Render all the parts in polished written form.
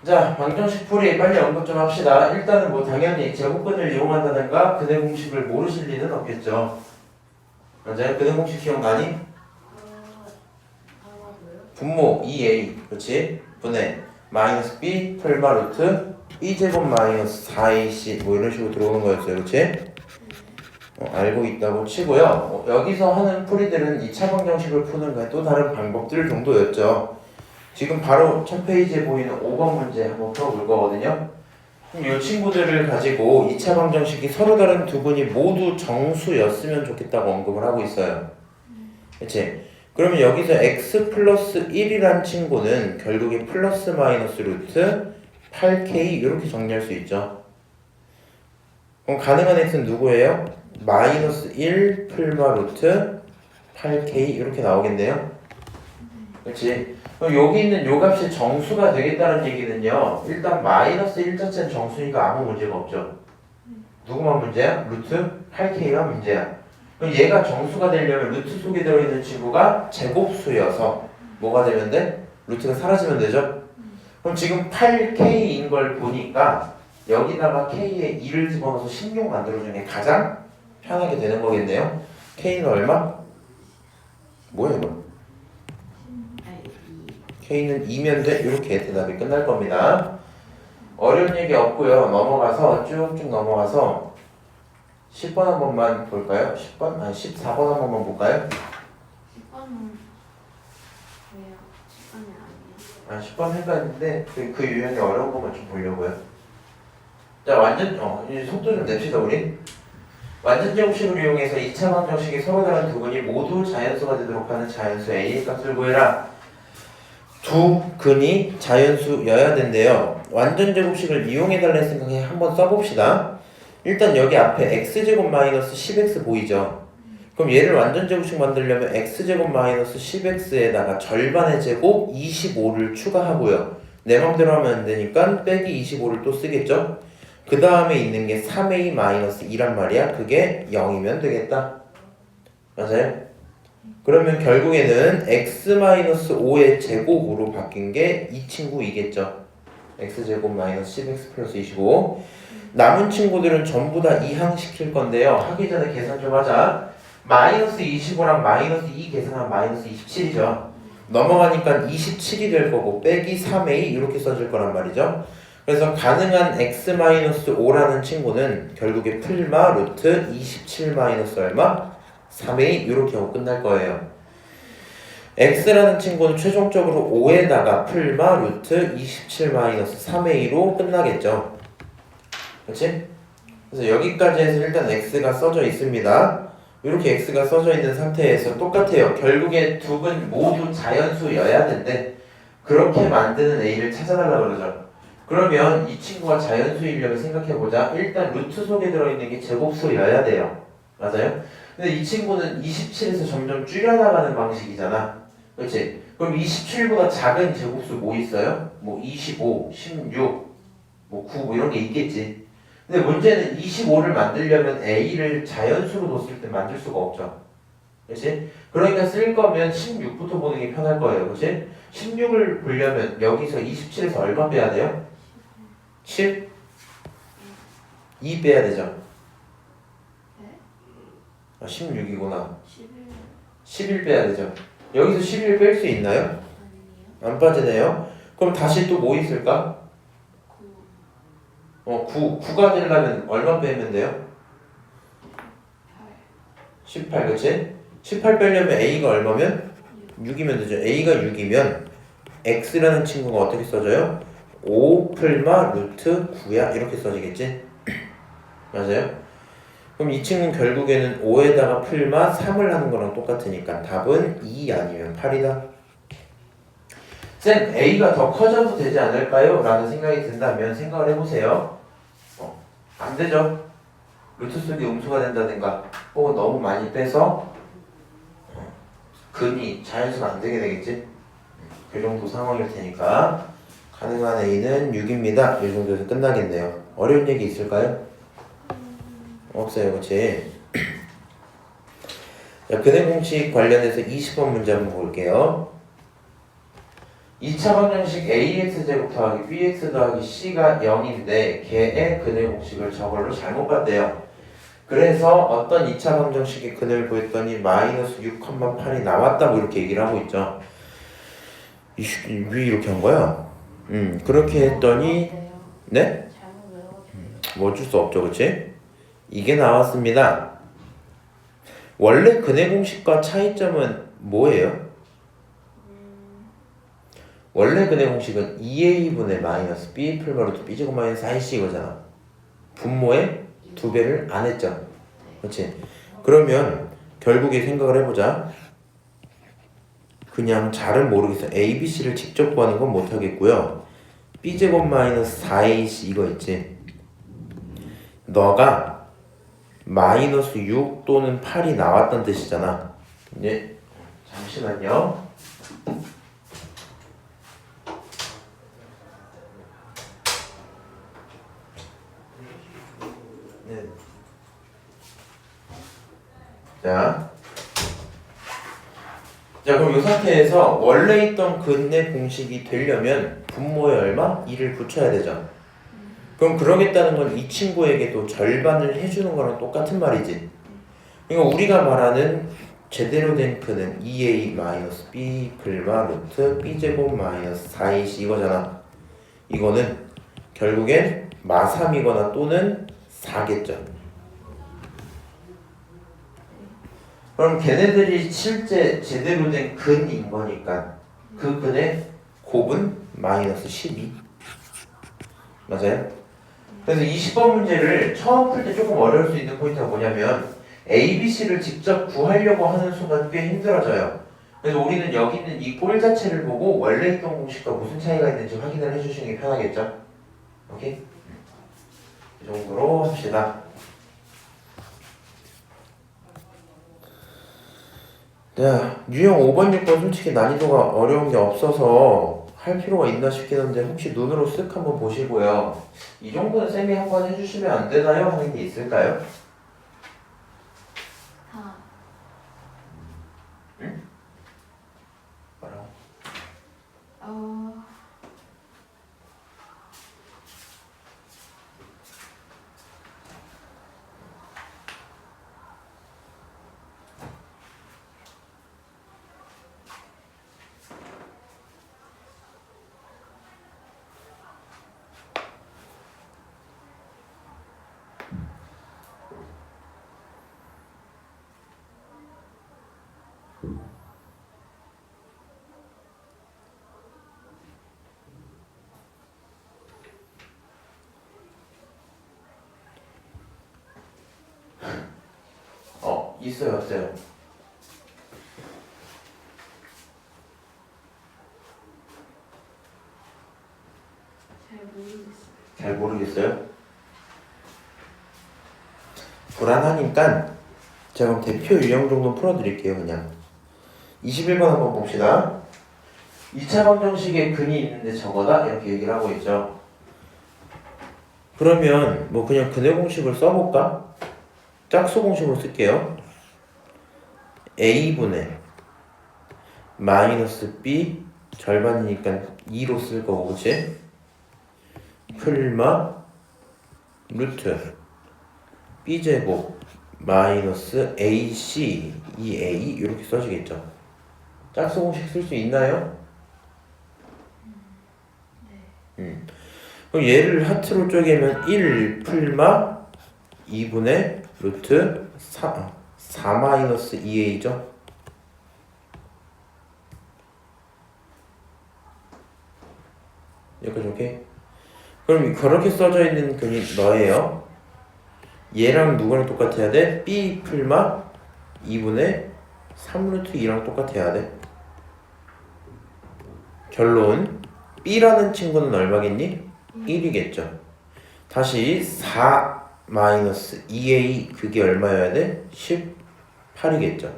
자, 방정식 풀이 빨리 언급 좀 합시다. 일단은 뭐 당연히 제곱근을 이용한다든가 근의 공식을 모르실 리는 없겠죠. 맞아요? 근의 공식 기억나니? 분모 2a, 그렇지? 분의 마이너스 b 풀마 루트 b제곱 마이너스 4ac 뭐 이런 식으로 들어오는 거였어요, 그렇지? 알고 있다고 치고요. 여기서 하는 풀이들은 2차 방정식을 푸는 또 다른 방법들 정도였죠. 지금 바로 첫 페이지에 보이는 5번 문제 한번 풀어볼 거거든요. 그럼 이 친구들을 가지고 2차 방정식이 서로 다른 두 분이 모두 정수였으면 좋겠다고 언급을 하고 있어요. 그치? 그러면 여기서 x 플러스 1이란 친구는 결국에 플러스 마이너스 루트 8k 이렇게 정리할 수 있죠. 그럼 가능한 x는 누구예요? 마이너스 1 풀마 루트 8k 이렇게 나오겠네요. 그렇지? 그럼 여기 있는 요 값이 정수가 되겠다는 얘기는요. 일단 마이너스 1 자체는 정수니까 아무 문제가 없죠. 누구만 문제야? 루트 8k가 문제야. 그럼 얘가 정수가 되려면 루트 속에 들어있는 친구가 제곱수여서 뭐가 되면 돼? 루트가 사라지면 되죠? 그럼 지금 8k인 걸 보니까 여기다가 k에 2를 집어넣어서 16 만들어주는 게 가장 편하게 되는 거겠네요. k는 얼마? 뭐야 이거? k는 2면 돼? 이렇게 대답이 끝날 겁니다. 어려운 얘기 없고요. 넘어가서 쭉쭉 넘어가서 10번 한 번만 볼까요? 10번? 아니 14번 한 번만 볼까요? 10번은 왜요? 10번이 아니에요? 아 10번 헷갈리는데 그 유형의 어려운 것만 좀 보려고요. 자 완전 이제 속도 좀 냅시다 우리. 완전 제곱식을 이용해서 2차 방정식이 서로 다른 두 근이 모두 자연수가 되도록 하는 자연수 A의 값을 구해라. 두 근이 자연수여야 된대요. 완전 제곱식을 이용해달라 했으니까 한번 써봅시다. 일단 여기 앞에 x제곱 마이너스 10x 보이죠? 그럼 얘를 완전 제곱식 만들려면 x제곱 마이너스 10x에다가 절반의 제곱 25를 추가하고요. 내 맘대로 하면 안 되니까 빼기 25를 또 쓰겠죠? 그 다음에 있는 게 3a 마이너스 2란 말이야. 그게 0이면 되겠다. 맞아요? 그러면 결국에는 x-5의 제곱으로 바뀐 게 이 친구이겠죠. x제곱 마이너스 10x 플러스 25. 남은 친구들은 전부 다 이항시킬 건데요. 하기 전에 계산 좀 하자. 마이너스 25랑 마이너스 2 계산하면 마이너스 27이죠. 넘어가니까 27이 될 거고 빼기 3a 이렇게 써질 거란 말이죠. 그래서 가능한 x-5라는 친구는 결국에 풀마 루트 27 마이너스 얼마? 3a 이렇게 하고 끝날 거예요. x라는 친구는 최종적으로 5에다가 풀마 루트 27 마이너스 3a로 끝나겠죠. 그렇지? 그래서 여기까지 해서 일단 x가 써져 있습니다. 이렇게 x가 써져 있는 상태에서 똑같아요. 결국에 두 분 모두 자연수여야 된대. 그렇게 만드는 a를 찾아달라고 그러죠. 그러면 이 친구가 자연수이려면 생각해보자. 일단 루트 속에 들어있는 게 제곱수여야 돼요. 맞아요? 근데 이 친구는 27에서 점점 줄여나가는 방식이잖아. 그렇지? 그럼 27보다 작은 제곱수 뭐 있어요? 뭐 25, 16, 뭐 9 뭐 이런 게 있겠지. 근데 문제는 25를 만들려면 a를 자연수로 뒀을 때 만들 수가 없죠. 그렇지? 그러니까 쓸 거면 16부터 보는 게 편할 거예요. 그렇지? 16을 보려면 여기서 27에서 얼마 빼야 돼요? 7? 2 빼야 되죠. 네? 아, 16이구나. 11 11 빼야 되죠. 여기서 11 뺄 수 있나요? 아니에요? 안 빠지네요. 그럼 다시 또 뭐 있을까? 9 9가 되려면 얼마 빼면 돼요? 8 18, 그치? 18 빼려면 a가 얼마면? 6이면 되죠. a가 6이면 x라는 친구가 어떻게 써져요? 5 풀마 루트 9야 이렇게 써지겠지? 맞아요? 그럼 이 친구는 결국에는 5에다가 풀마 3을 하는 거랑 똑같으니까 답은 2 아니면 8이다. 쌤, a가 더 커져도 되지 않을까요? 라는 생각이 든다면 생각을 해보세요. 안 되죠. 루트 속이 음수가 된다든가 혹은 너무 많이 빼서 근이 자연수가 안 되게 되겠지? 그 정도 상황일 테니까 가능한 a는 6입니다. 이 정도에서 끝나겠네요. 어려운 얘기 있을까요? 없어요, 그치? 자, 근의 공식 관련해서 20번 문제 한번 볼게요. 2차 방정식 ax제곱 더하기 bx 더하기 c가 0인데 걔의 근의 공식을 저걸로 잘못 봤대요. 그래서 어떤 2차 방정식의 근을 구했더니 마이너스 6,8이 나왔다고 이렇게 얘기를 하고 있죠. 왜 이렇게 한 거야? 그렇게 했더니 네? 잘못 외워가지고. 뭐 어쩔 수 없죠, 그치? 이게 나왔습니다. 원래 근의 공식과 차이점은 뭐예요? 원래 근의 공식은 2a분의 마이너스 b 플러스 b 제곱 마이너스 4ac 이거잖아. 분모의 2배를 안 했죠. 그렇지? 그러면 결국에 생각을 해보자. 그냥 잘은 모르겠어. a, b, c를 직접 구하는 건 못하겠고요. b 제곱 마이너스 4ac 이거 있지? 너가 마이너스 6 또는 8이 나왔던 뜻이잖아. 네. 잠시만요. 네. 자, 그럼 이 상태에서 원래 있던 근의 공식이 되려면 분모에 얼마? 2를 붙여야 되죠. 그럼 그러겠다는 건 이 친구에게도 절반을 해주는 거랑 똑같은 말이지. 그러니까 우리가 말하는 제대로 된 근은 2a-b 플마 루트 b제곱 마이너스 4ac 이거잖아. 이거는 결국엔 마3이거나 또는 4겠죠. 그럼 걔네들이 실제 제대로 된 근인 거니까 그 근의 곱은 마이너스 12 맞아요? 그래서 20번 문제를 처음 풀 때 조금 어려울 수 있는 포인트가 뭐냐면 A, B, C를 직접 구하려고 하는 순간 꽤 힘들어져요. 그래서 우리는 여기 있는 이 꼴 자체를 보고 원래 있던 공식과 무슨 차이가 있는지 확인을 해주시는 게 편하겠죠? 오케이? 이 정도로 합시다. 자, 유형 5번, 6번 솔직히 난이도가 어려운 게 없어서 할 필요가 있나 싶긴 한데 혹시 눈으로 쓱 한번 보시고요. 이 정도는 쌤이 한번 해주시면 안 되나요? 하는 게 있을까요? 다. 응? 뭐라고? 어. 있어요, 없어요? 잘 모르겠어요. 잘 모르겠어요? 불안하니까 제가 그럼 대표 유형 정도 풀어드릴게요. 그냥 21번 한번 봅시다. 2차 방정식에 근이 있는데 저거다 이렇게 얘기를 하고 있죠. 그러면 뭐 그냥 근의 공식을 써볼까? 짝수 공식으로 쓸게요. a분의 마이너스 b 절반이니까 2로 쓸 거고, 그치? 풀마 루트 b제곱 마이너스 ac 2a 이렇게 써지겠죠. 짝수 공식 쓸 수 있나요? 그럼 얘를 하트로 쪼개면 1 풀마 2분의 루트 4 마이너스 2a죠. 여기까지 오케이? 그럼 그렇게 써져 있는 근이 너예요. 얘랑 누구랑 똑같아야 돼? b 풀마 2분의 3루트 2랑 똑같아야 돼. 결론 b라는 친구는 얼마겠니? 1이겠죠. 다시 4 마이너스 2a 그게 얼마여야 돼? 18이겠죠.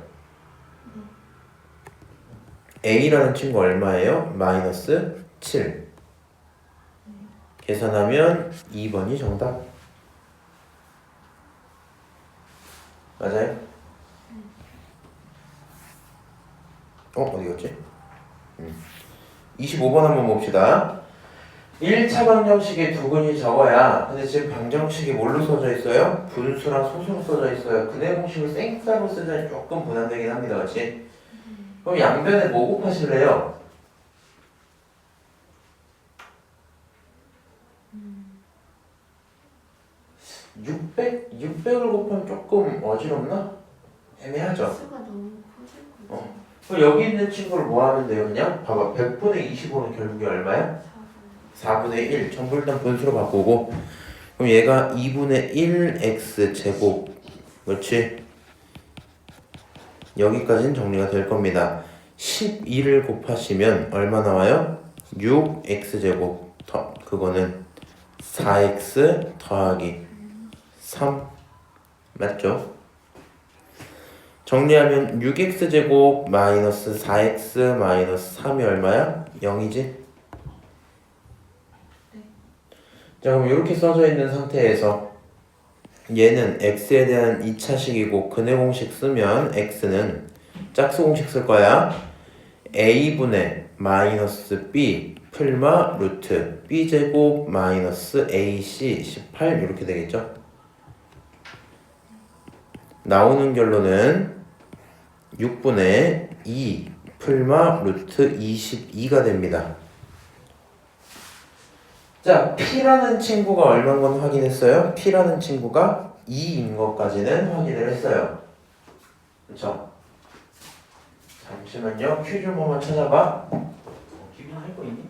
a라는 친구 얼마예요? 마이너스 7. 계산하면 2번이 정답. 맞아요? 어디 갔지? 25번 한번 봅시다. 1차 방정식에 두근이 적어야. 근데 지금 방정식이 뭘로 써져 있어요? 분수랑 소수로 써져 있어요. 근해 공식을 생짜로 쓰자니 조금 부담되긴 합니다. 그렇지? 그럼 양변에 뭐 곱하실래요? 600을 곱하면 조금 어지럽나? 애매하죠? 수가 너무 커질 것 같아. 그럼 여기 있는 친구를 뭐 하면 돼요? 그냥 봐봐. 100분의 25는 결국에 얼마야? 4분의 1. 전부 일단 분수로 바꾸고. 그럼 얘가 2분의 1x 제곱. 그렇지? 여기까지는 정리가 될 겁니다. 12를 곱하시면 얼마 나와요? 6x 제곱. 그거는 4x 더하기 3. 맞죠? 정리하면 6x 제곱 마이너스 4x 마이너스 3이 얼마야? 0이지? 자, 그럼 이렇게 써져 있는 상태에서 얘는 x에 대한 2차식이고 근해 공식 쓰면 x는 짝수 공식 쓸 거야. a분의 마이너스 b 풀마 루트 b 제곱 마이너스 ac 18 이렇게 되겠죠. 나오는 결론은 6분의 2 풀마 루트 22가 됩니다. 자, P라는 친구가 얼마인 건 확인했어요? P라는 친구가 2인 것까지는 확인을 했어요. 그쵸? 잠시만요. q 좀 한번 찾아봐. 기분 할 거 있니?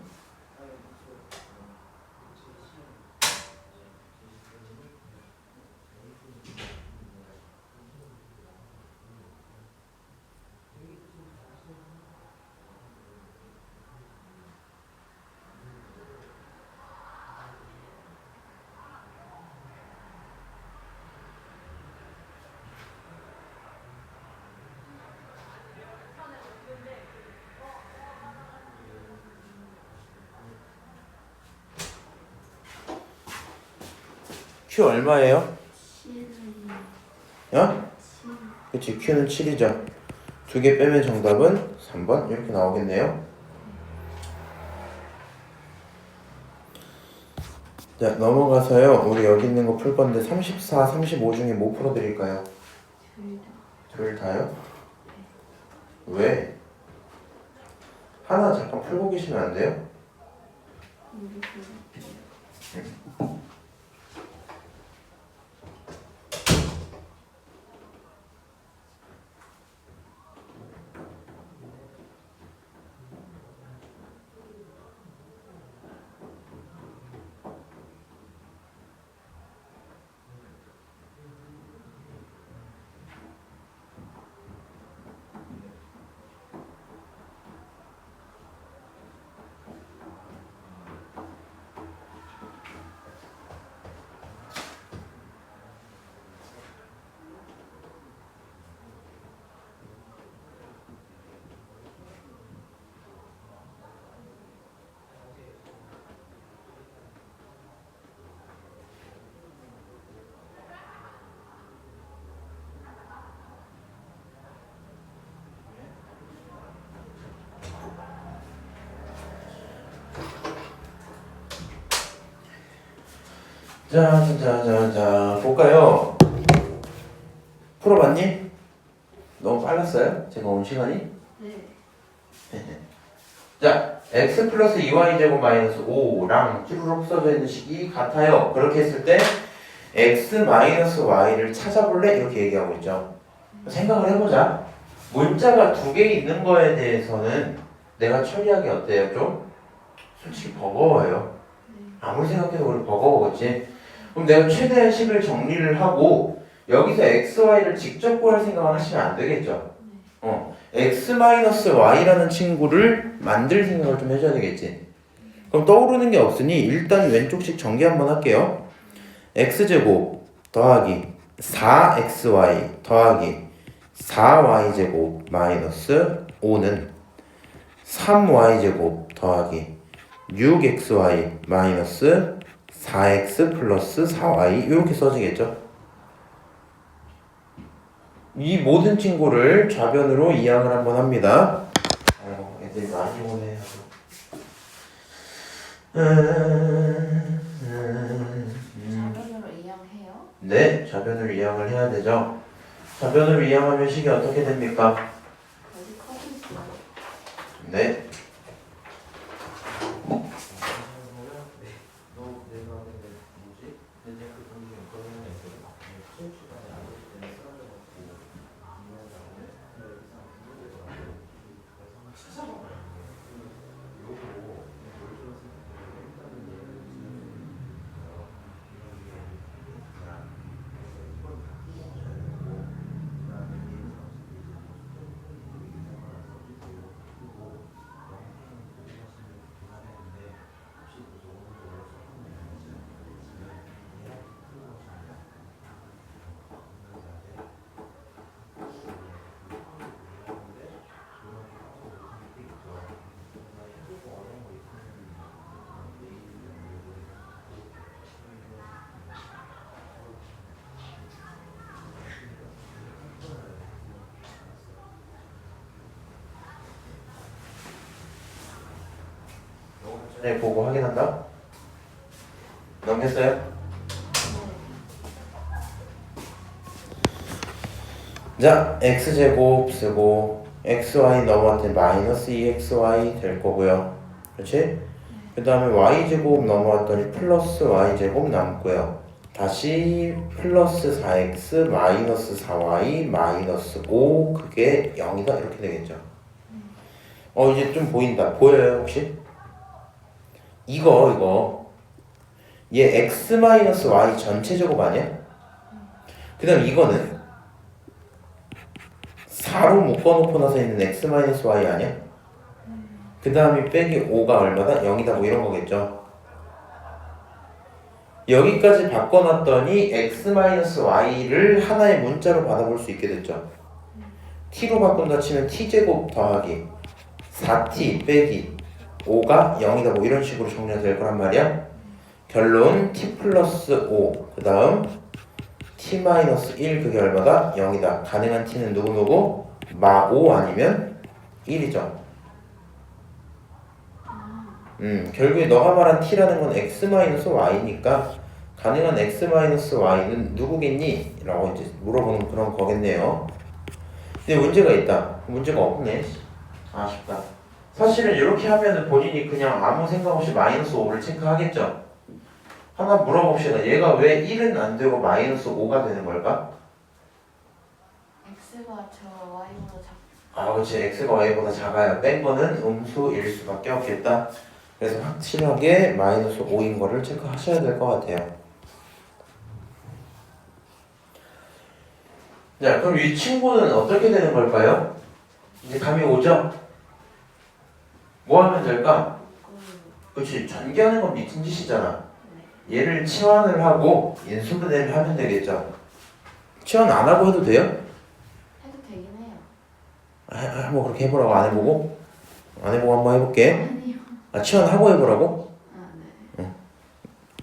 q 얼마예요? 7. 어? 그치, q는 7이죠. 두 개 빼면 정답은 3번 이렇게 나오겠네요. 자, 넘어가서요. 우리 여기 있는 거 풀 건데 34, 35 중에 뭐 풀어드릴까요? 둘 다요? 왜? 하나 잠깐 풀고 계시면 안 돼요? 자, 볼까요? 풀어봤니? 너무 빨랐어요? 제가 온 시간이? 네. 자, x 플러스 2y 제곱 마이너스 5랑 쭈루룩 써져 있는 식이 같아요. 그렇게 했을 때 x 마이너스 y를 찾아볼래? 이렇게 얘기하고 있죠. 생각을 해보자. 문자가 두 개 있는 거에 대해서는 내가 처리하기 어때요? 좀? 솔직히 버거워요. 아무리 생각해도 우리 버거워겠지. 그럼 내가 최대한 식을 정리를 하고 여기서 x, y를 직접 구할 생각을 하시면 안 되겠죠. x-y라는 친구를 만들 생각을 좀 해줘야 되겠지. 그럼 떠오르는 게 없으니 일단 왼쪽식 전개 한번 할게요. x제곱 더하기 4xy 더하기 4y제곱 마이너스 5는 3y제곱 더하기 6xy 마이너스 4x 플러스 4y 이렇게 써지겠죠. 이 모든 친구를 좌변으로 이항을 한번 합니다. 애들이 많이 오네. 자변으로 이양해요? 네, 좌변으로 이항을 해야 되죠. 좌변으로 이항하면 식이 어떻게 됩니까? 어디 커져 있어요? 네. 전에 보고 확인한다. 넘겼어요? 자, x제곱 쓰고 xy 넘어갈 때 마이너스 2xy 될 거고요. 그렇지? 그 다음에 y제곱 넘어왔더니 플러스 y제곱 남고요. 다시 플러스 4x 마이너스 4y 마이너스 5 그게 0이다 이렇게 되겠죠. 이제 좀 보인다. 보여요 혹시? 이거 얘 x 마이너스 y 전체 제곱 아니야? 그 다음 이거는 4로 묶어놓고 나서 있는 x 마이너스 y 아니야? 그 다음이 빼기 5가 얼마다? 0이다 뭐 이런 거겠죠. 여기까지 바꿔놨더니 x 마이너스 y를 하나의 문자로 받아볼 수 있게 됐죠. t로 바꾼다 치면 t제곱 더하기 4t 빼기 5가 0이다 뭐 이런 식으로 정리가 될 거란 말이야. 결론 t 플러스 5 그 다음 t 마이너스 1 그게 얼마다? 0이다. 가능한 t는 누구누구? 마 5 아니면 1이죠. 결국에 너가 말한 t라는 건 x 마이너스 y니까 가능한 x 마이너스 y는 누구겠니? 라고 이제 물어보는 그런 거겠네요. 근데 문제가 있다. 문제가 없네. 아쉽다. 사실은 이렇게 하면은 본인이 그냥 아무 생각 없이 마이너스 5를 체크하겠죠. 하나 물어봅시다. 얘가 왜 1은 안 되고 마이너스 5가 되는 걸까? X가 저 Y보다 작. 아, 그렇지. x가 y보다 작아야 뺀 거는 음수일 수밖에 없겠다. 그래서 확실하게 마이너스 5인 거를 체크하셔야 될 것 같아요. 자, 그럼 이 친구는 어떻게 되는 걸까요? 이제 감이 오죠? 뭐 하면 될까? 그렇지. 전개하는 건 미친 짓이잖아. 얘를 치환을 하고 인수분해를 하면 되겠죠. 치환 안 하고 해도 돼요? 해도 되긴 해요. 한번 그렇게 해보라고. 안 해보고? 안 해보고 한번 해볼게. 아니요. 아, 치환하고 해보라고? 아, 네. 응.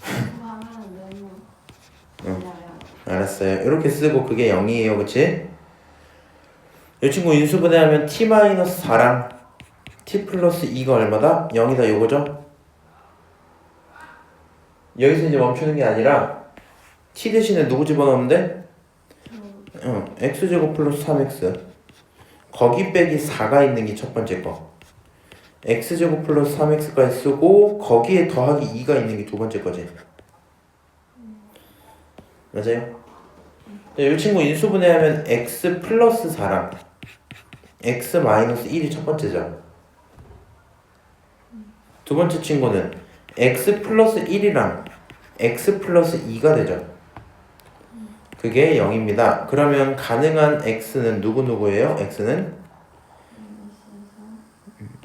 그거 하면 너무 어려워요. 알았어요. 이렇게 쓰고 그게 0이에요. 그치? 이 친구 인수분해하면 t-4랑 t 플러스 2가 얼마다? 0이다 요거죠? 여기서 이제 멈추는 게 아니라 t 대신에 누구 집어넣으면 돼? x제곱 플러스 3x 거기 빼기 4가 있는 게 첫 번째 거. x제곱 플러스 3x까지 쓰고 거기에 더하기 2가 있는 게 두 번째 거지. 맞아요? 이 친구 인수분해하면 x 플러스 4랑 x 마이너스 1이 첫 번째죠. 두 번째 친구는 x 플러스 1이랑 x 플러스 2가 되죠. 그게 0입니다. 그러면 가능한 x는 누구누구예요? x는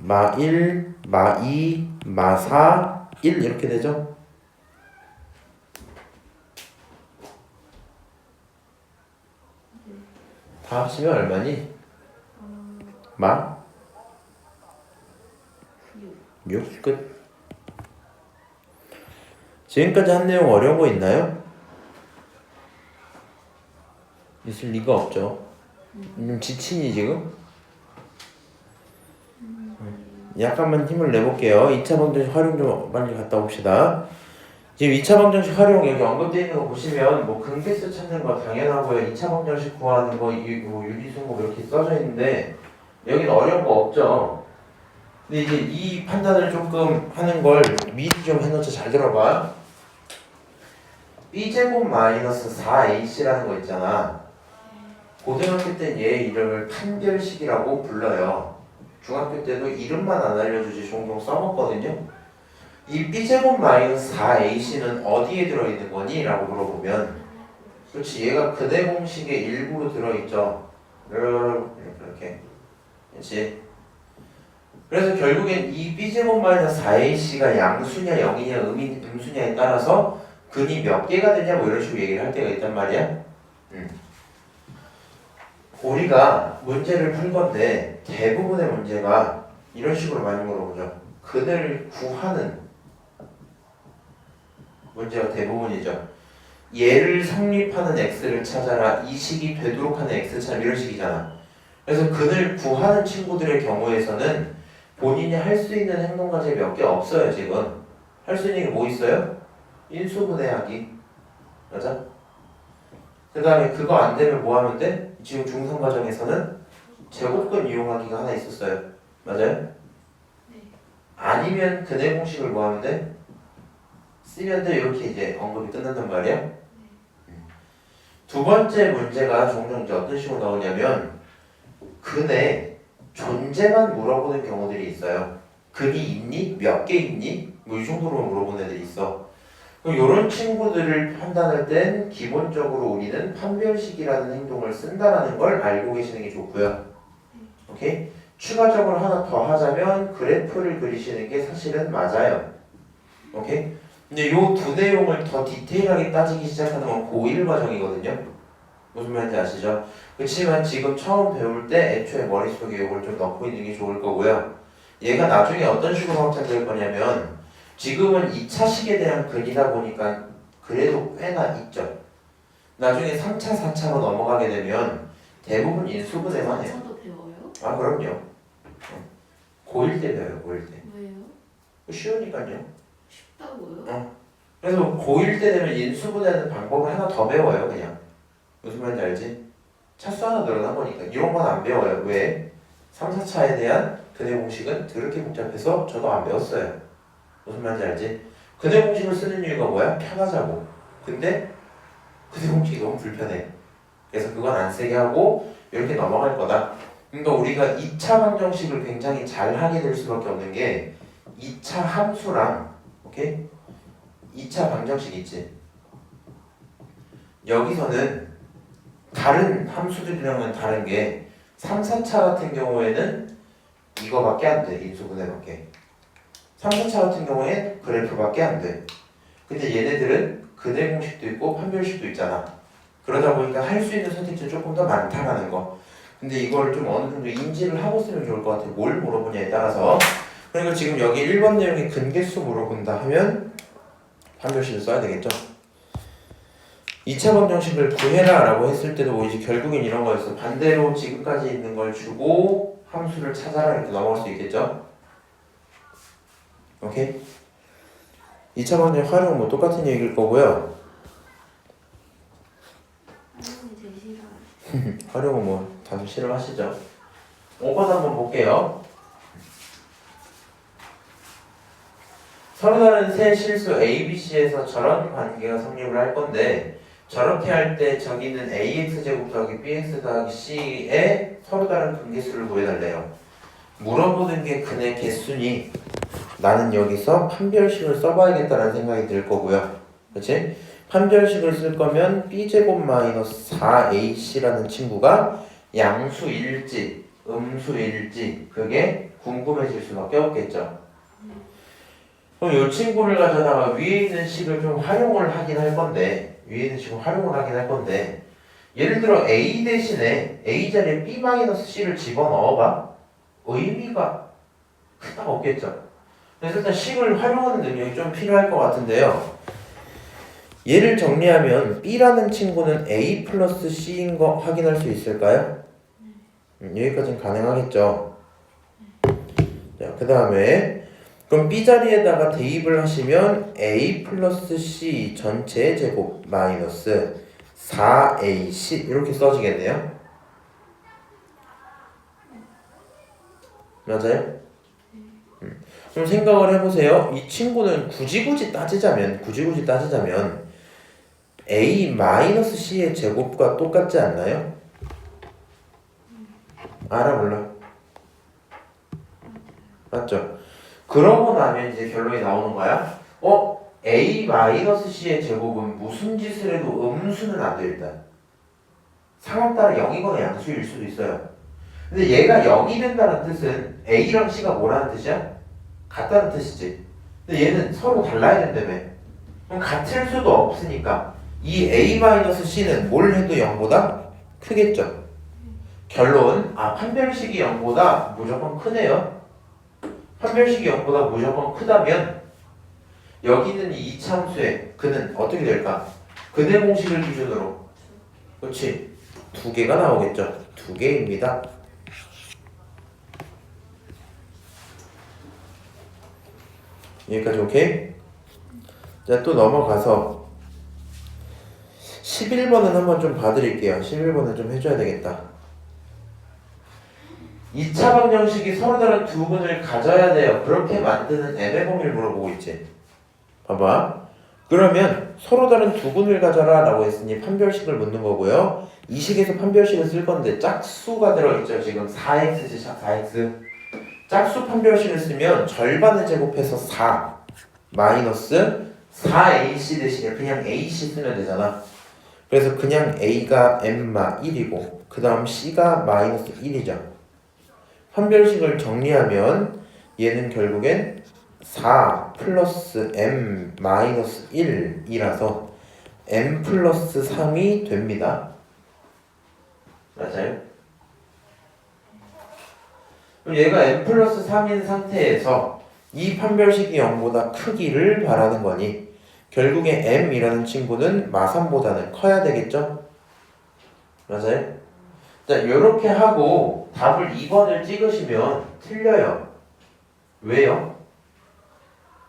마 1, 마 2, 마 4, 1 이렇게 되죠. 다 합치면 얼마니? 마? 6 끝. 지금까지 한 내용 어려운 거 있나요? 있을 리가 없죠. 지치니 지금? 약간만 힘을 내볼게요. 2차 방정식 활용 좀 빨리 갔다 옵시다. 지금 2차 방정식 활용 여기 언급되어 있는 거 보시면 뭐 근계수 찾는 거 당연하고요. 2차 방정식 구하는 거, 뭐 유리수고 이렇게 써져 있는데 여기는 어려운 거 없죠. 근데 이제 이 판단을 조금 하는 걸 미리 좀 해놓자. 잘 들어봐. b제곱 마이너스 4ac라는 거 있잖아. 고등학교 때 얘 이름을 판별식이라고 불러요. 중학교 때도 이름만 안 알려주지 종종 써먹거든요. 이 b제곱 마이너스 4ac는 어디에 들어있는 거니? 라고 물어보면 그렇지, 얘가 근해 공식의 일부로 들어있죠. 이렇게 그렇지. 그래서 결국엔 이 b제곱 마이너스 4ac가 양수냐 0이냐 음수냐에 따라서 근이 몇 개가 되냐 뭐 이런 식으로 얘기를 할 때가 있단 말이야. 우리가 문제를 풀 건데 대부분의 문제가 이런 식으로 많이 물어보죠. 근을 구하는 문제가 대부분이죠. 얘를 성립하는 x를 찾아라. 이 식이 되도록 하는 x처럼 이런 식이잖아. 그래서 근을 구하는 친구들의 경우에서는 본인이 할 수 있는 행동 과제 몇 개 없어요. 지금 할 수 있는 게 뭐 있어요? 인수분해하기. 맞아? 그 다음에 그거 안 되면 뭐 하면 돼? 지금 중3 과정에서는 제곱근 이용하기가 하나 있었어요. 맞아요? 네. 아니면 근해 공식을 뭐 하면 돼? 쓰면 돼. 이렇게 이제 언급이 끝난단 말이야. 두 번째 문제가 종종 이제 어떤 식으로 나오냐면 근의 존재만 물어보는 경우들이 있어요. 근이 있니? 몇 개 있니? 뭐 이 정도로 물어보는 애들이 있어. 그럼 이런 친구들을 판단할 땐 기본적으로 우리는 판별식이라는 행동을 쓴다는 걸 알고 계시는 게 좋고요. 오케이? 추가적으로 하나 더 하자면 그래프를 그리시는 게 사실은 맞아요. 오케이? 근데 이 두 내용을 더 디테일하게 따지기 시작하는 건 고1 과정이거든요. 무슨 말인지 아시죠? 그렇지만 지금 처음 배울 때 애초에 머릿속에 이걸 좀 넣고 있는 게 좋을 거고요. 얘가 나중에 어떤 식으로 확장될 거냐면 지금은 2차식에 대한 근이다 보니까 그래도 꽤나 있죠. 나중에 3차, 4차로 넘어가게 되면 대부분 인수분해만 해요. 저도 배워요? 아 그럼요. 고1 때 배워요. 고1 때. 왜요? 쉬우니까요. 쉽다고요? 그래서 고1 때 되면 인수분해하는 방법을 하나 더 배워요. 그냥. 무슨 말인지 알지? 차수 하나 늘어난 거니까. 이런 건 안 배워요. 왜? 3, 4차에 대한 근해 공식은 그렇게 복잡해서 저도 안 배웠어요. 무슨 말인지 알지? 근해 공식을 쓰는 이유가 뭐야? 편하자고. 근데 근해 공식이 너무 불편해. 그래서 그건 안 쓰게 하고 이렇게 넘어갈 거다. 그러니까 우리가 2차 방정식을 굉장히 잘 하게 될 수밖에 없는 게 2차 함수랑 오케이? 2차 방정식 있지? 여기서는 다른 함수들이랑은 다른 게 3, 4차 같은 경우에는 이거밖에 안 돼. 인수분해밖에. 3, 4차 같은 경우엔 그래프밖에 안 돼. 근데 얘네들은 근해 공식도 있고 판별식도 있잖아. 그러다 보니까 할 수 있는 선택지가 조금 더 많다라는 거. 근데 이걸 좀 어느 정도 인지를 하고 쓰면 좋을 것 같아. 뭘 물어보냐에 따라서. 그러니까 지금 여기 1번 내용이 근계수 물어본다 하면 판별식을 써야 되겠죠. 2차 방정식을 구해라 라고 했을 때도 뭐 이제 결국엔 이런 거였어. 반대로 지금까지 있는 걸 주고 함수를 찾아라 이렇게 넘어갈 수 있겠죠. 오케이? 2차 방정식 활용 뭐 똑같은 얘기일 거고요. 할머니 되게 싫어요. 활용은 뭐 다들 싫어하시죠. 5번 한번 볼게요. 서로 다른 세 실수 A, B, C에서 저런 관계가 성립을 할 건데 저렇게 할 때 저기는 AX제곱 더하기 BX 더하기 C에 서로 다른 근계수를 구해달래요. 물어보는 게 근의 개수니 나는 여기서 판별식을 써봐야겠다는 생각이 들 거고요. 그렇지? 판별식을 쓸 거면 B제곱 마이너스 4AC라는 친구가 양수일지 음수일지 그게 궁금해질 수밖에 없겠죠. 그럼 이 친구를 가져다가 위에 있는 식을 좀 활용을 하긴 할 건데 위에 있는 식을 활용을 하긴 할 건데 예를 들어 A 대신에 A 자리에 B-C를 집어넣어봐. 의미가 크다가 없겠죠. 그래서 일단 식을 활용하는 능력이 좀 필요할 것 같은데요. 얘를 정리하면 B라는 친구는 A 플러스 C인 거 확인할 수 있을까요? 여기까지는 가능하겠죠. 자, 그 다음에 그럼 B 자리에다가 대입을 하시면 A 플러스 C 전체 제곱 마이너스 4AC 이렇게 써지겠네요. 맞아요? 그럼 생각을 해보세요. 이 친구는 굳이 따지자면 A 마이너스 C의 제곱과 똑같지 않나요? 알아 몰라? 맞죠? 그러고 나면 이제 결론이 나오는 거야. A 마이너스 C의 제곱은 무슨 짓을 해도 음수는 안 돼 일단. 상황 따라 0이거나 양수일 수도 있어요. 근데 얘가 0이 된다는 뜻은 A랑 C가 뭐라는 뜻이야? 같다는 뜻이지. 근데 얘는 서로 달라야 된다며. 그럼 같을 수도 없으니까 이 A-C는 뭘 해도 0보다 크겠죠. 결론, 판별식이 0보다 무조건 크네요. 판별식이 0보다 무조건 크다면 여기 있는 이 이차함수의 그는 어떻게 될까? 근의 공식을 기준으로 그렇지? 두 개가 나오겠죠. 두 개입니다. 여기까지 오케이? 자, 또 넘어가서 11번은 한번 좀 봐드릴게요. 11번은 좀 해줘야 되겠다. 2차 방정식이 서로 다른 두 근을 가져야 돼요. 그렇게 만드는 M의 범위를 물어보고 있지. 봐봐. 그러면 서로 다른 두 근을 가져라 라고 했으니 판별식을 묻는 거고요. 이 식에서 판별식을 쓸 건데 짝수가 들어있죠. 지금 4x지 4x. 짝수 판별식을 쓰면 절반을 제곱해서 4 마이너스 4ac 대신에 그냥 ac 쓰면 되잖아. 그래서 그냥 a가 m마 1이고 그 다음 c가 마이너스 1이죠. 판별식을 정리하면 얘는 결국엔 4 플러스 m 마이너스 1이라서 m 플러스 3이 됩니다. 맞아요? 그럼 얘가 m 플러스 3인 상태에서 이 판별식이 0보다 크기를 바라는 거니 결국에 m이라는 친구는 마3보다는 커야 되겠죠? 맞아요? 자, 이렇게 하고 답을 2번을 찍으시면 틀려요. 왜요?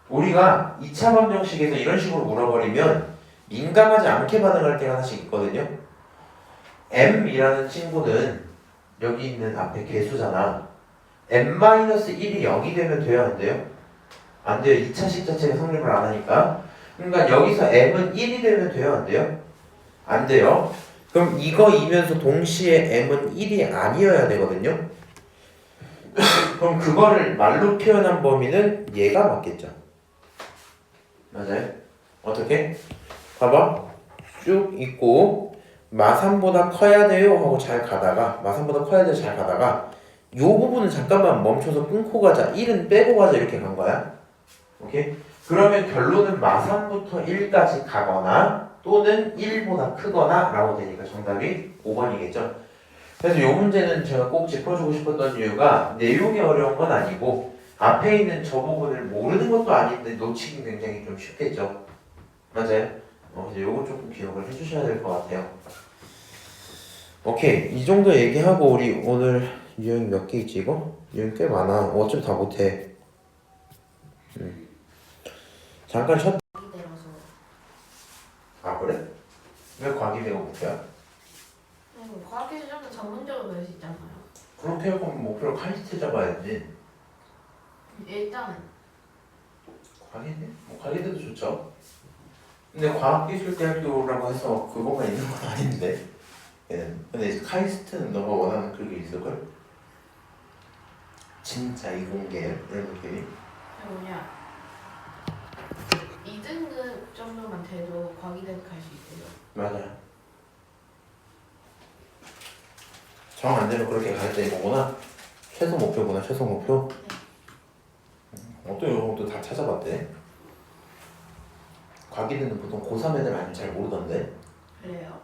우리가 2차 방정식에서 이런 식으로 물어버리면 민감하지 않게 반응할 때가 하나씩 있거든요. m이라는 친구는 여기 있는 앞에 개수잖아. m-1이 0이 되면 돼요? 안 돼요? 안 돼요. 2차식 자체가 성립을 안 하니까. 그러니까 여기서 m은 1이 되면 돼요? 안 돼요? 안 돼요. 그럼 이거이면서 동시에 m은 1이 아니어야 되거든요. 그럼 그거를 말로 표현한 범위는 얘가 맞겠죠. 맞아요? 어떻게? 봐봐. 쭉 있고 마3보다 커야 돼요 하고 잘 가다가 마3보다 커야 돼요 잘 가다가 요 부분은 잠깐만 멈춰서 끊고 가자. 1은 빼고 가자 이렇게 간 거야. 오케이? 그러면 결론은 마3부터 1까지 가거나 또는 1보다 크거나 라고 되니까 정답이 5번이겠죠. 그래서 이 문제는 제가 꼭 짚어주고 싶었던 이유가 내용이 어려운 건 아니고 앞에 있는 저 부분을 모르는 것도 아닌데 놓치기 굉장히 좀 쉽겠죠. 맞아요? 이제 요거 조금 기억을 해주셔야 될 것 같아요. 오케이, 이 정도 얘기하고 우리 오늘 유형 몇 개 있지 이거? 유형 꽤 많아. 어차피 다 못해. 잠깐 쉬었. 아 그래? 왜 과기대가 목표야? 과학기술 좀 전문적으로 낼 수 있잖아요. 그렇게 하고 목표를 카이스트 잡아야지. 일단은 과기대? 과기대도 좋죠. 근데 과학기술대학교라고 해서 그거만 있는 건 아닌데. 근데 이제 카이스트는 너가 원하는 그게 있을걸? 진짜 이공계 이런 느낌이? 뭐냐 2등급 정도만 돼도 과기대는 갈 수 있대요. 맞아. 정 안 되면 그렇게 가겠다 이거구나. 최소 목표구나. 최소 목표. 어떤 이런 것도 다 찾아봤대. 과기대는 보통 고3 애들 아니면 잘 모르던데. 그래요?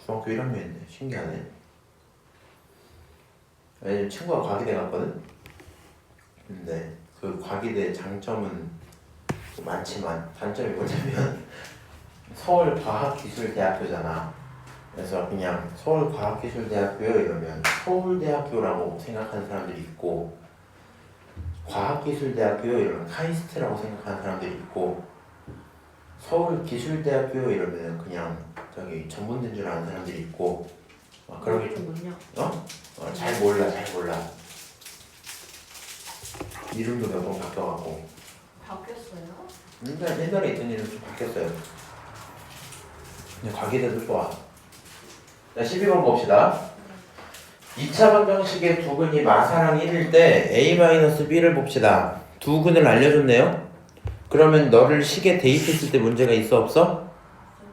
중학교 1학년인데 신기하네. 왜냐면 친구가 과기대 갔거든. 근데 그 과기대 장점은 많지만 단점이 뭐냐면 서울과학기술대학교잖아. 그래서 그냥 서울과학기술대학교요 이러면 서울대학교라고 생각하는 사람들이 있고, 과학기술대학교요 이러면 카이스트라고 생각하는 사람들이 있고, 서울기술대학교요 이러면 그냥 저기 전문대인 줄 아는 사람들이 있고, 그런 게 좀 뭐냐? 잘 몰라. 이름도 몇 번 바뀌어갖고. 바뀌었어요? 옛날에 있던 이름 좀 바뀌었어요. 근데 과기대도 좋아. 자, 12번 봅시다. 2차 방정식의 두근이 마사랑 1일 때 a-b를 봅시다. 두근을 알려줬네요. 그러면 너를 식에 대입했을 때 문제가 있어 없어?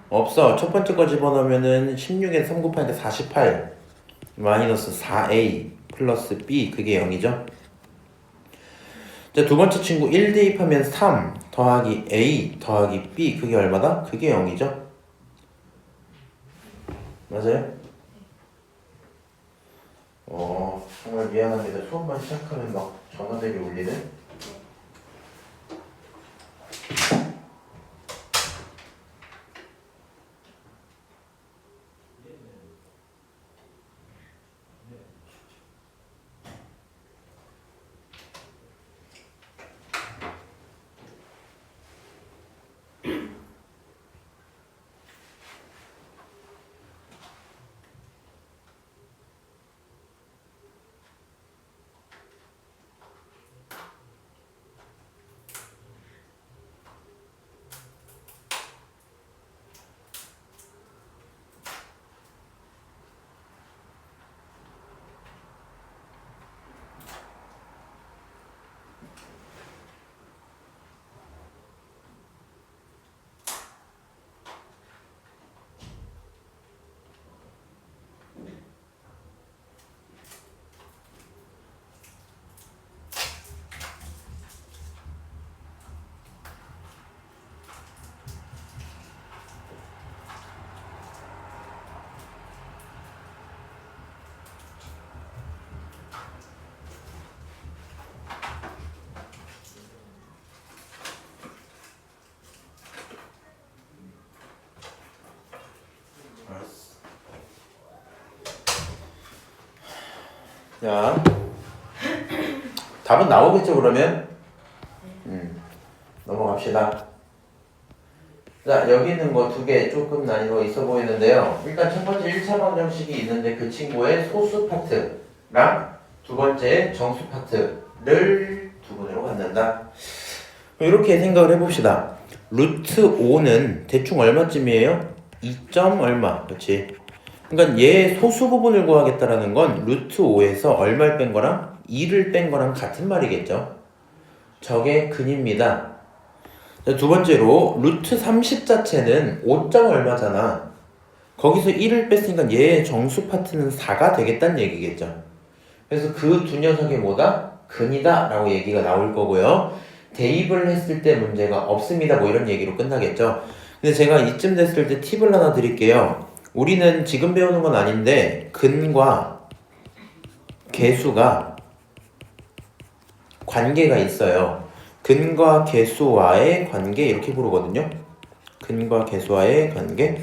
없어. 첫 번째 거 집어넣으면은 16에 3 곱하니까 48 마이너스 4a 플러스 b 그게 0이죠. 자, 두 번째 친구 1 대입하면 3 더하기 a 더하기 b 그게 얼마다? 그게 0이죠. 맞아요? 정말 미안합니다. 수업만 시작하면 막 전화들이 울리네. 자, 답은 나오겠죠 그러면? 넘어갑시다. 자, 여기 있는 거 두 개 조금 난이도가 있어 보이는데요. 일단 첫 번째 1차 방정식이 있는데 그 친구의 소수 파트랑 두 번째 정수 파트를 두근으로 갖는다. 이렇게 생각을 해봅시다. 루트 5는 대충 얼마쯤이에요? 2점 얼마, 그렇지? 그러니까 얘 소수 부분을 구하겠다라는 건 루트 5에서 얼마를 뺀 거랑 2를 뺀 거랑 같은 말이겠죠. 저게 근입니다. 자, 두 번째로 루트 30 자체는 5점 얼마잖아. 거기서 1을 뺐으니까 얘의 정수 파트는 4가 되겠다는 얘기겠죠. 그래서 그 두 녀석이 뭐다? 근이다 라고 얘기가 나올 거고요. 대입을 했을 때 문제가 없습니다 뭐 이런 얘기로 끝나겠죠. 근데 제가 이쯤 됐을 때 팁을 하나 드릴게요. 우리는 지금 배우는 건 아닌데 근과 계수가 관계가 있어요. 근과 계수와의 관계 이렇게 부르거든요. 근과 계수와의 관계.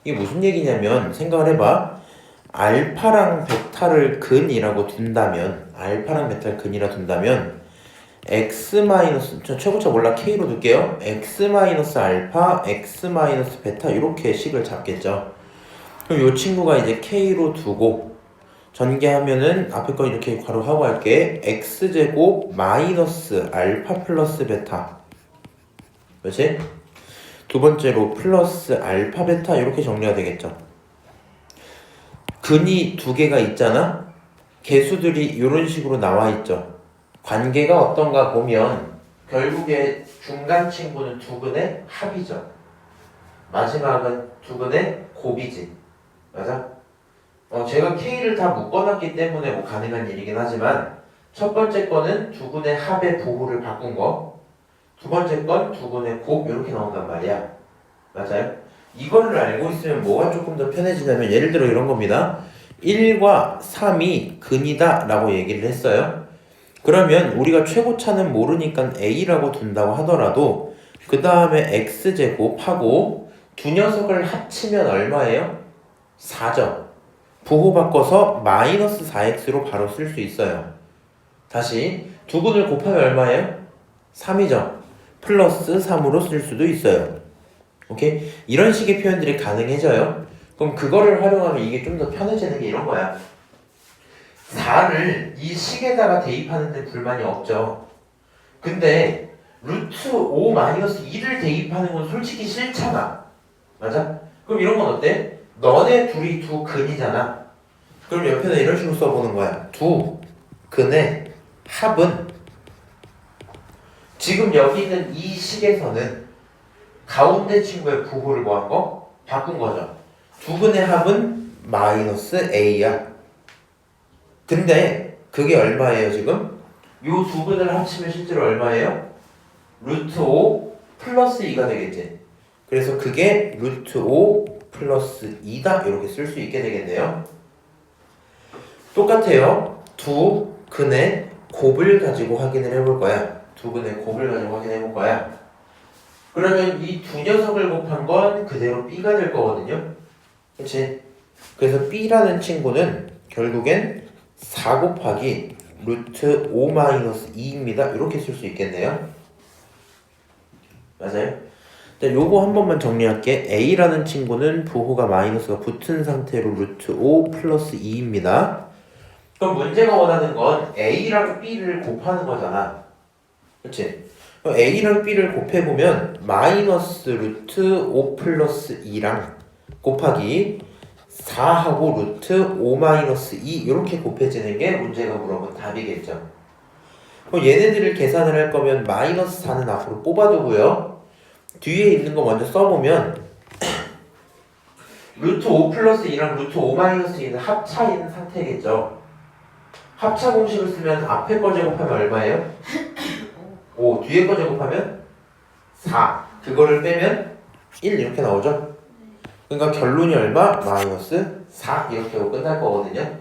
이게 무슨 얘기냐면 생각을 해봐. 알파랑 베타를 근이라고 둔다면 알파랑 베타를 근이라 둔다면 x 마이너스 저 최고차 몰라 k로 둘게요. x 마이너스 알파 x 마이너스 베타 이렇게 식을 잡겠죠. 그럼 이 친구가 이제 k로 두고 전개하면은 앞에 거 이렇게 괄호하고 할게. x제곱 마이너스 알파 플러스 베타. 그렇지? 두 번째로 플러스 알파 베타 이렇게 정리가 되겠죠. 근이 두 개가 있잖아. 개수들이 이런 식으로 나와 있죠. 관계가 어떤가 보면 결국에 중간 친구는 두 근의 합이죠. 마지막은 두 근의 곱이지. 맞아? 제가 K를 다 묶어놨기 때문에 뭐 가능한 일이긴 하지만 첫 번째 거는 두 근의 합의 부호를 바꾼 거, 두 번째 건 두 근의 곱 이렇게 나온단 말이야. 맞아요? 이거를 알고 있으면 뭐가 조금 더 편해지냐면 예를 들어 이런 겁니다. 1과 3이 근이다 라고 얘기를 했어요. 그러면 우리가 최고차는 모르니까 A라고 둔다고 하더라도 그 다음에 X제곱하고 두 녀석을 합치면 얼마예요? 4죠. 부호 바꿔서 마이너스 4x로 바로 쓸 수 있어요. 다시 두근을 곱하면 얼마예요? 3이죠. 플러스 3으로 쓸 수도 있어요. 오케이? 이런 식의 표현들이 가능해져요. 그럼 그거를 활용하면 이게 좀 더 편해지는 게 이런 거야. 4를 이 식에다가 대입하는 데 불만이 없죠. 근데 루트 5 마이너스 2를 대입하는 건 솔직히 싫잖아. 맞아? 그럼 이런 건 어때? 너네 둘이 두 근이잖아. 그럼 옆에다 이런 식으로 써보는 거야. 두 근의 합은 지금 여기 있는 이 식에서는 가운데 친구의 부호를 뭐한 거? 바꾼 거죠. 두 근의 합은 마이너스 a야. 근데 그게 얼마예요 지금? 요 두 근을 합치면 실제로 얼마예요? 루트 5 플러스 2가 되겠지. 그래서 그게 루트 5 플러스 2다 이렇게 쓸 수 있게 되겠네요. 똑같아요. 두 근의 곱을 가지고 확인을 해볼 거야. 두 근의 곱을 가지고 확인해 볼 거야. 그러면 이 두 녀석을 곱한 건 그대로 b가 될 거거든요. 그치? 그래서 b라는 친구는 결국엔 4 곱하기 루트 5 마이너스 2입니다. 이렇게 쓸 수 있겠네요. 맞아요? 자, 요거 한 번만 정리할게. a라는 친구는 부호가 마이너스가 붙은 상태로 루트 5 플러스 2입니다. 그럼 문제가 원하는 건 a랑 b를 곱하는 거잖아. 그치? 그럼 a랑 b를 곱해보면 마이너스 루트 5 플러스 2랑 곱하기 4하고 루트 5 마이너스 2 이렇게 곱해지는 게 문제가 물어본 답이겠죠. 그럼 얘네들을 계산을 할 거면 마이너스 4는 앞으로 뽑아두고요. 뒤에 있는 거 먼저 써보면 루트 5 플러스 2랑 루트 5 마이너스 2는 합차인 상태겠죠. 합차 공식을 쓰면 앞에 거 제곱하면 얼마예요? 5. 뒤에 거 제곱하면 4. 그거를 빼면 1 이렇게 나오죠. 그러니까 결론이 얼마? 마이너스 4 이렇게 하고 끝날 거거든요.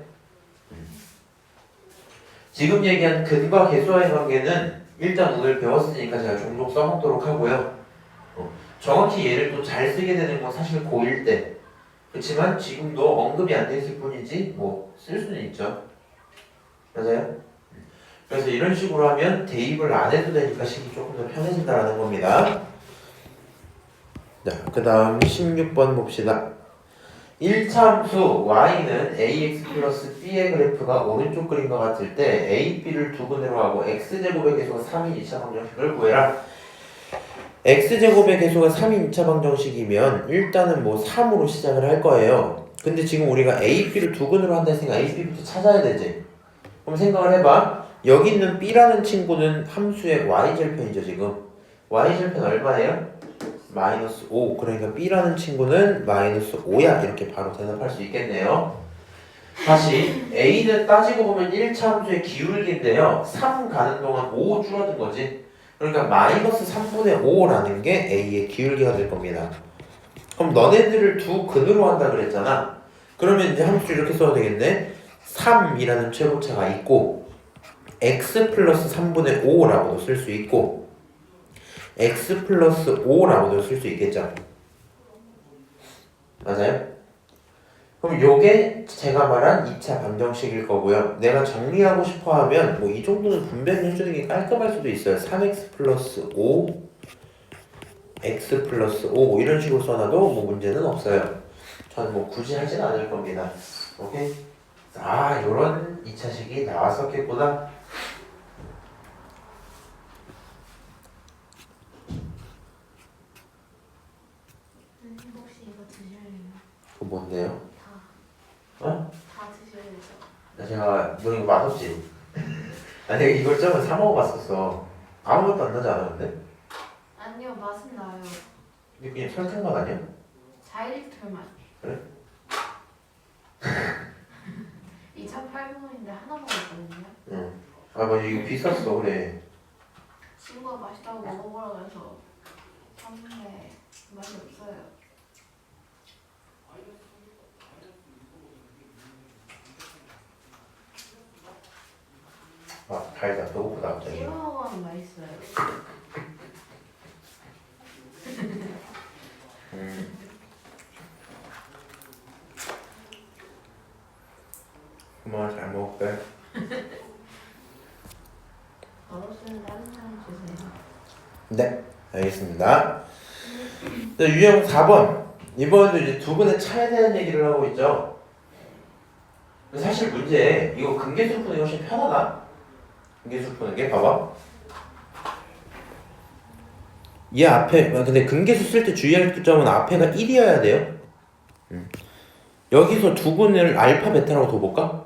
지금 얘기한 근과 계수와의 관계는 일단 오늘 배웠으니까 제가 종종 써먹도록 하고요. 정확히 얘를 또 잘 쓰게 되는 건 사실 고1 때. 그렇지만 지금도 언급이 안 돼 있을 뿐이지 뭐 쓸 수는 있죠. 맞아요? 그래서 이런 식으로 하면 대입을 안 해도 되니까 식이 조금 더 편해진다는 겁니다. 자, 그 다음 16번 봅시다. 1차 함수 y는 ax 플러스 b의 그래프가 오른쪽 그림과 같을 때 a, b를 두 근으로 하고 x제곱의 계수가 3인 2차 방정식을 구해라. x제곱의 계수가 3인 2차 방정식이면 일단은 뭐 3으로 시작을 할 거예요. 근데 지금 우리가 a, b를 두 근으로 한다 했으니까 a, b부터 찾아야 되지. 그럼 생각을 해봐. 여기 있는 b라는 친구는 함수의 y절편이죠 지금. y절편 얼마예요? 마이너스 5. 그러니까 b라는 친구는 마이너스 5야. 이렇게 바로 대답할 수 있겠네요. 다시 a는 따지고 보면 1차 함수의 기울기인데요. 3 가는 동안 5 줄어든 거지. 그러니까 마이너스 3분의 5라는 게 a의 기울기가 될 겁니다. 그럼 너네들을 두 근으로 한다 그랬잖아. 그러면 이제 함수를 이렇게 써도 되겠네. 3이라는 최고차가 있고 x 플러스 3분의 5라고도 쓸 수 있고 x 플러스 5라고도 쓸 수 있겠죠. 맞아요? 그럼 요게 제가 말한 2차 방정식일 거고요. 내가 정리하고 싶어 하면 뭐 이 정도는 분배를 해주는 게 깔끔할 수도 있어요. 3x 플러스 5 x 플러스 5 이런 식으로 써놔도 뭐 문제는 없어요. 저는 뭐 굳이 하진 않을 겁니다. 오케이? 아, 요런 2차식이 나왔었겠구나. 혹시 이거 드실래요? 그거 뭔데요? 다. 어? 다 드실래요? 나 제가 너 이거 맛없지? 나 내가 이걸 처음에 사 먹어봤었어. 아무것도 안 나지 않았는데? 아니요, 맛은 나요. 이게 그냥 설탕 맛 아니야? 4리터 맛. 그래? 2,800원인데 하나 먹었거든요. 응. 아, 뭐 이거 비쌌어 그래. 친구가 맛있다고 먹어보라고 해서 샀는데 맛이 없어요. 아, 달다. 배고프다 갑자기. 찍어 먹으면 맛있어요. 고마워, 잘 먹을게. 어르신은 다른 사람 주세요. 네, 알겠습니다. 자, 유형 4번. 이번에도 이제 두 분의 차에 대한 얘기를 하고 있죠. 사실 문제, 이거 근계수 푸는 게 훨씬 편하다. 근계수 푸는 게, 봐봐. 얘 앞에, 근데 근계수 쓸 때 주의할 점은 앞에가 1이어야 돼요. 여기서 두근을 알파, 베타라고 둬볼까?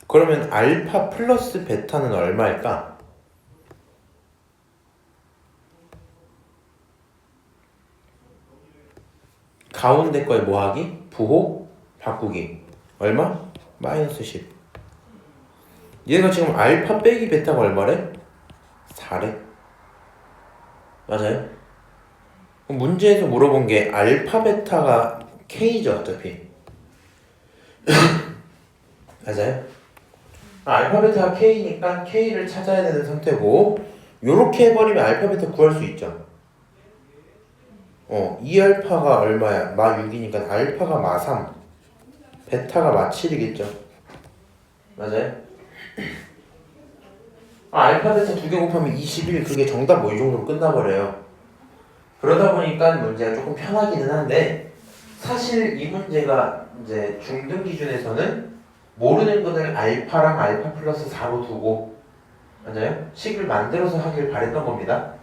그러면 알파 플러스 베타는 얼마일까? 가운데 거에 뭐하기? 부호 바꾸기. 얼마? 마이너스 10. 얘가 지금 알파 빼기 베타가 얼마래? 4래. 맞아요? 그럼 문제에서 물어본 게 알파 베타가 K죠, 어차피. 맞아요? 알파 베타가 K니까 K를 찾아야 되는 상태고, 요렇게 해버리면 알파 베타 구할 수 있죠. 2알파가 얼마야? 마 6이니까 알파가 마 3, 베타가 마 7이겠죠. 맞아요? 알파 베타 두 개 곱하면 21, 그게 정답 뭐 이 정도로 끝나버려요. 그러다 보니까 문제가 조금 편하기는 한데, 사실 이 문제가 이제 중등 기준에서는 모르는 것을 알파랑 알파 플러스 4로 두고, 맞아요? 식을 만들어서 하길 바랬던 겁니다.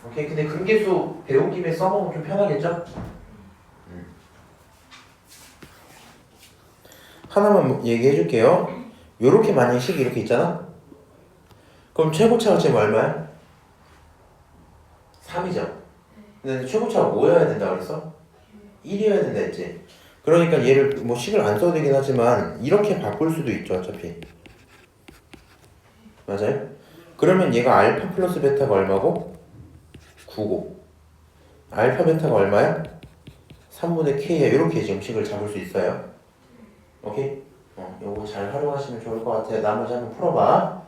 오케이, 근데 근계수 배운 김에 써먹으면 좀 편하겠죠? 하나만 얘기해 줄게요. 요렇게 만약에 식이 이렇게 있잖아? 그럼 최고차가 지금 얼마야? 3이죠? 근데 최고차가 뭐여야 된다 그랬어? 1이어야 된다 했지? 그러니까 얘를 뭐 식을 안 써도 되긴 하지만 이렇게 바꿀 수도 있죠, 어차피. 맞아요? 그러면 얘가 알파 플러스 베타가 얼마고? 9고 알파 베타가 얼마야? 3분의 K야. 이렇게 지금 식을 잡을 수 있어요. 오케이? 요거 잘 활용하시면 좋을 것 같아요. 나머지 한번 풀어봐.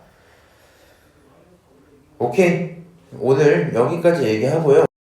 오케이. 오늘 여기까지 얘기하고요.